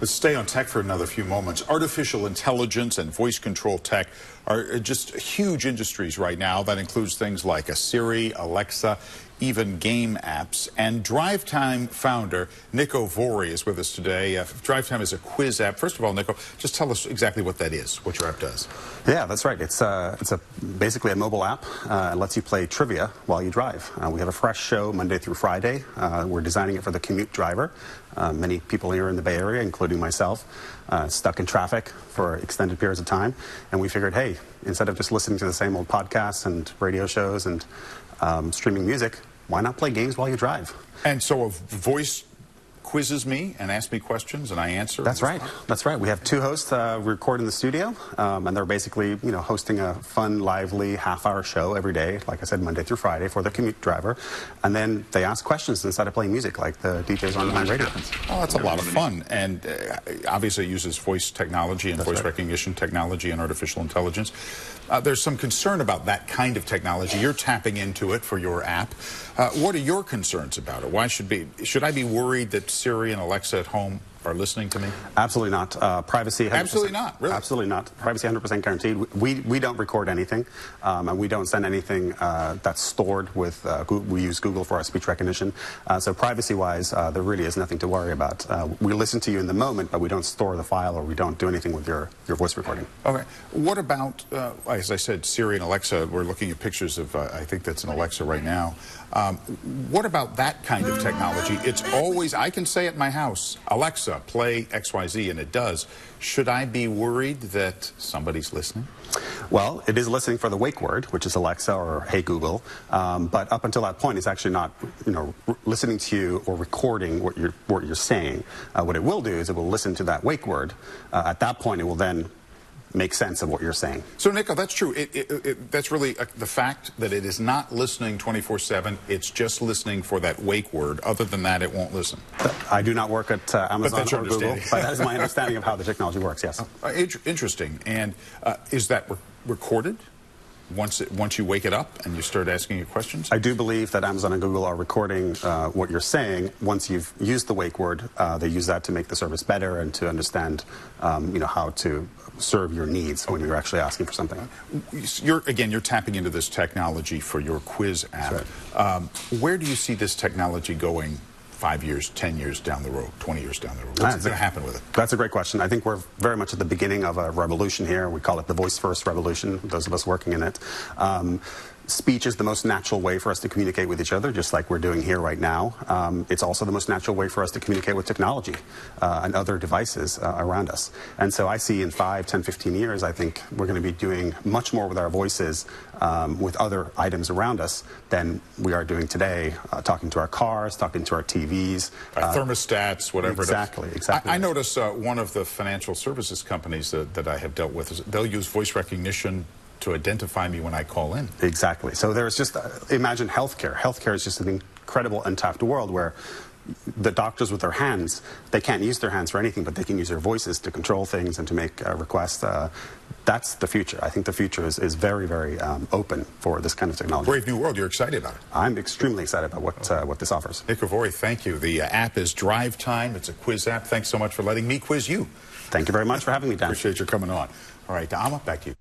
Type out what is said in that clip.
Let's stay on tech for another few moments. Artificial intelligence and voice control tech are just huge industries right now. That includes things like a Siri, Alexa, even game apps. And DriveTime founder Niko Vuori is with us today. DriveTime is a quiz app. First of all, Niko, just tell us exactly what that is, what your app does. Yeah, that's right. It's basically a mobile app. It lets you play trivia while you drive. We have a fresh show Monday through Friday. We're designing it for the commute driver. Many people here in the Bay Area, including myself, stuck in traffic for extended periods of time. And we figured, hey, instead of just listening to the same old podcasts and radio shows and streaming music, why not play games while you drive? And so a voice quizzes me and asks me questions and I answer? That's right. That's right. We have two hosts record in the studio, and they're basically, hosting a fun, lively half-hour show every day, like I said, Monday through Friday for the commute driver. And then they ask questions instead of playing music like the DJs on my radio. Oh, that's a lot of fun. And obviously it uses voice technology and voice recognition technology and artificial intelligence. There's some concern about that kind of technology. You're tapping into it for your app. What are your concerns about it? Why should I be worried that Siri and Alexa at home are listening to me? Absolutely not. Privacy 100%. Absolutely not, really? Absolutely not. Privacy 100% guaranteed. We don't record anything, and we don't send anything that's stored with Google. We use Google for our speech recognition. So privacy-wise, there really is nothing to worry about. We listen to you in the moment, but we don't store the file or we don't do anything with your voice recording. Okay. What about, as I said, Siri and Alexa? We're looking at pictures of, I think that's an Alexa right now. What about that kind of technology? It's always, I can say at my house, Alexa, play XYZ, and it does. Should I be worried that somebody's listening? Well, it is listening for the wake word, which is Alexa or Hey Google. But up until that point, it's actually not, listening to you or recording what you're saying. What it will do is it will listen to that wake word. At that point, it will then make sense of what you're saying. So, Niko, that's true. That's really the fact that it is not listening 24/7. It's just listening for that wake word. Other than that, it won't listen. I do not work at Amazon or Google, but that is my understanding of how the technology works, yes. Interesting. And is that recorded? Once you wake it up and you start asking it questions? I do believe that Amazon and Google are recording what you're saying. Once you've used the wake word, they use that to make the service better and to understand, how to serve your needs when you're actually asking for something. You're tapping into this technology for your quiz app. Right. Where do you see this technology going 5 years, 10 years down the road, 20 years down the road? What's going to happen with it? That's a great question. I think we're very much at the beginning of a revolution here. We call it the voice-first revolution, those of us working in it. Speech is the most natural way for us to communicate with each other, just like we're doing here right now. It's also the most natural way for us to communicate with technology and other devices around us. And so I see in 5, 10, 15 years, I think we're going to be doing much more with our voices with other items around us than we are doing today, talking to our cars, talking to our TVs. Thermostats, whatever exactly, it is. Exactly. I notice one of the financial services companies that I have dealt with, they'll use voice recognition to identify me when I call in. Exactly. So there's just, imagine healthcare. Healthcare is just an incredible untapped world where the doctors with their hands, they can't use their hands for anything, but they can use their voices to control things and to make requests. That's the future. I think the future is very, very open for this kind of technology. Brave new world. You're excited about it. I'm extremely excited about what this offers. Niko Vuori, thank you. The app is DriveTime. It's a quiz app. Thanks so much for letting me quiz you. Thank you very much for having me, Dan. Appreciate your coming on. All right, Amma, back to you.